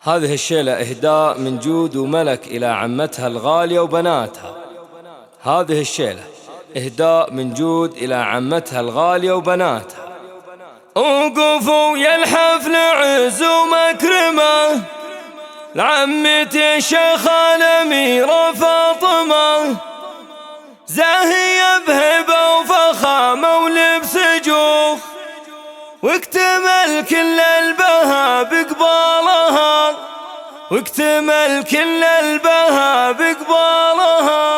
هذه الشيلة إهداء من جود وملك إلى عمتها الغالية وبناتها. هذه الشيلة إهداء من جود إلى عمتها الغالية وبناتها. وقفوا يا الحفل عز ومكرمة لعمتي الشيخة الأميرة فاطمة، زاهية بهبة وفخامة ولبس جوخ، واكتمل كل البها بقبالها، واكتمل كل البها بقبالها.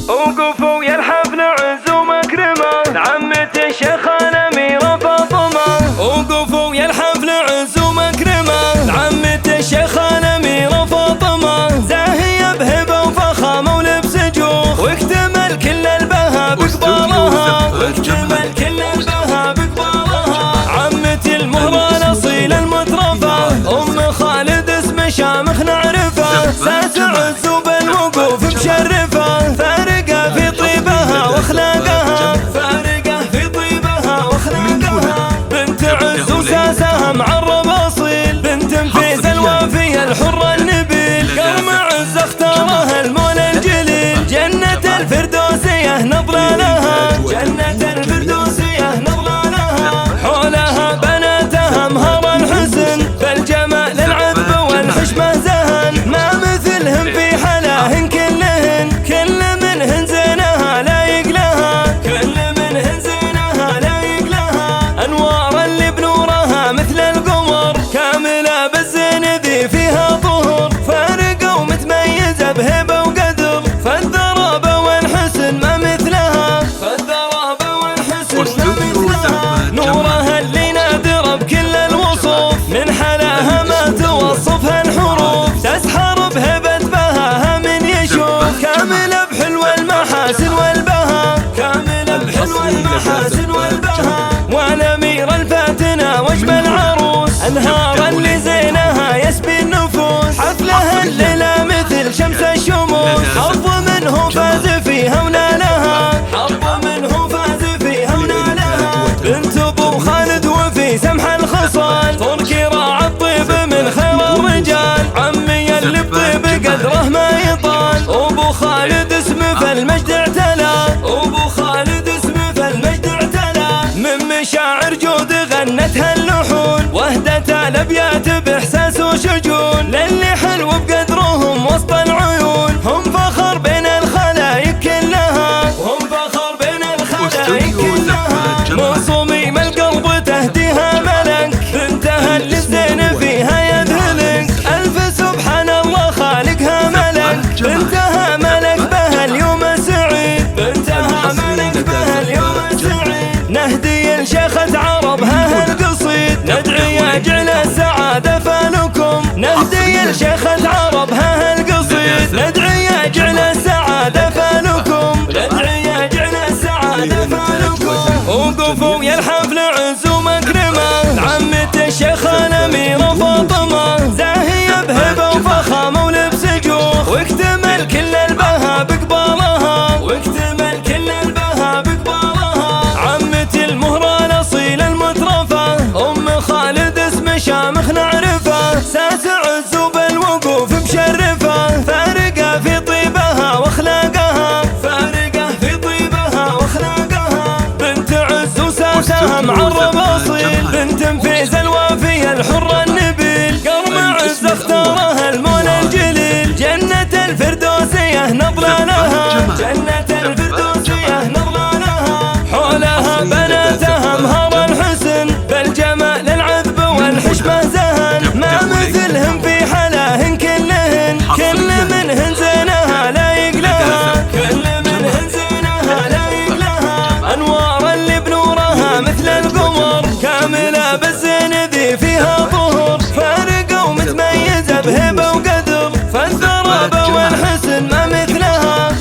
وقفوا يا الحفل عز ومكرمة لعمتي الشيخة الأميرة فاطمة، وقفوا يا الحفل عز ومكرمة لعمتي الشيخة الأميرة فاطمة، زاهية بهبة وفخامة ولبس جوخ، واكتمل كل البها بقبالها، واكتمل كل البها بقبالها. عمتي المهرة الأصيلة المترفة، أم خالد اسم شامخ نعرفه، ساس عز وبالوقوف مشرفة، فارقة في طيبها واخلاقها، فارقة في طيبها واخلاقها. بنت عز وساسها معرب أصيل، بنت نفيس الوافية الحرة النبيل، قرم عز اختارها المولى الجليل، جنة الفردوسية نظرة لها، جنة الفردوسية نظرة لها. حولها بناتها مهر الحسن، فالجمال العذب والحشمة زهن، ما مثلهم في حلاهن كلهن، كل منهن زينها لايق لها، كل منهن زينها لايق لها. أنوار اللي بنورها مثل القمر، كاملة بالزين ذي فيها طهر، فارقة ومتميزة بهبة وقدر، فالذرابة والحسن ما مثلها، فالذرابة والحسن ما مثلها. نورها اللي نادر بكل الوصوف، من حلاها ما توصفها الحروف، تسحر بهبة بهاها من يشوف، كاملة بحلو المحاسن والبها، كاملة بحلو المحاسن والبها. والأميرة الفاتنة واجمل عروس، أنهار اللي زينها يسبي النفوس، حفلها الليلة مثل شمس الشموس، حظ منه فاز فيها ونالها، حظ منه فاز فيها ونالها. بنت أبو خالد وفي سمح الخصال، تركي راعى الطيب من خير الرجال، عمي اللي بطيب قدره ما يطال، أبو خالد اسمه فالمجد اعتلى، أبو خالد اسمه فالمجد اعتلى. من مشاعر جود غنتها اللحون، وهدت الأبيات بإحساس وشجون، للي حلو بقدرهم وسط العيون، هم فخر بين الخلايق كلها، هم فخر بين الخلايق كلها. مصميم القلب تهديها ملك، بنتها اللي الزين فيها يذهلك، ألف سبحان الله خالقها ملك، بنتها ملك بها اليوم السعيد، بنتها ملك بها اليوم السعيد. نهدي لشيخة عربها هالقصيد، ندعي يجعل السعادة فالكم، نهدي لشيخة عربها هالقصيد، ندعي يجعل السعادة فالكم، ندعي يجعل السعادة فالكم. وقفوا يا الحفل عز ومكرمة لعمتي الشيخة الأميرة فاطمة، زاهية بهبة وفخامة ولبس جوخ، واكتمل كل البها بقبالها، واكتمل كل البها بقبالها. عمتي المهرة الأصيلة المترفة، أم خالد اسم شامخ نعرفه، ساس عز وبالوقوف مشرفة، فارقة في طيبها واخلاقها، فارقة في طيبها واخلاقها. بنت عز وساسها معرب أصيل، بنت نفيس الوافية الحرة النبيل، قرم عز اختارها المولى الجليل، جنة الفردوسية نظرة لها، جنة الفردوسية نظرة لها. حولها بناتها مهر الحسن، فالجمال العذب والحشمة زهن، ما مثلهم في حلاهن كلهن، كل منهن زينها لايق لها، كل منهن زينها لايق لها. أنوار اللي بنورها مثل القمر، كاملة بالزين ذي فيها طهر، فارقة ومتميزة بهبة وقدر، فالذرابة والحسن ما مثلها،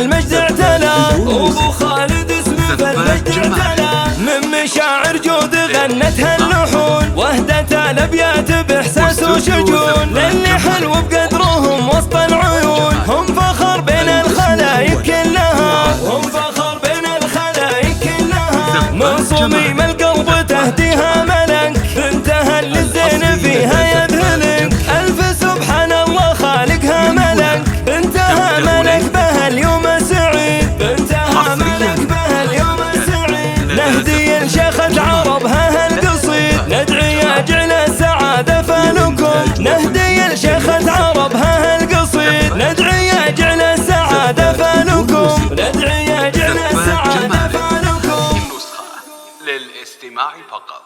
فالمجد اعتلى، أبو خالد اسمه فالمجد اعتلى. من مشاعر جود غنتها اللحون، وهدت الأبيات بإحساس وشجون، للي حلو بقدرهم وسط العيون. هم فخر بين الخلايق كلها، هم فخر بين الخلايق كلها. من صميم القلب تهديها ملك، بنتها للزين فيها يذهلك. ألف سبحان الله خالقها ملك، بنتها ملك بها اليوم سعيد، بنتها ملك بها اليوم سعيد. نهدي لشيخة عربها هالقصيد، ندعي يجعل السعادة فلكم. نهدي لشيخة عربها هالقصيد، ندعي يجعل السعادة فلكم. ندعي يجعل السعادة فلكم. نسخة للاستماع فقط.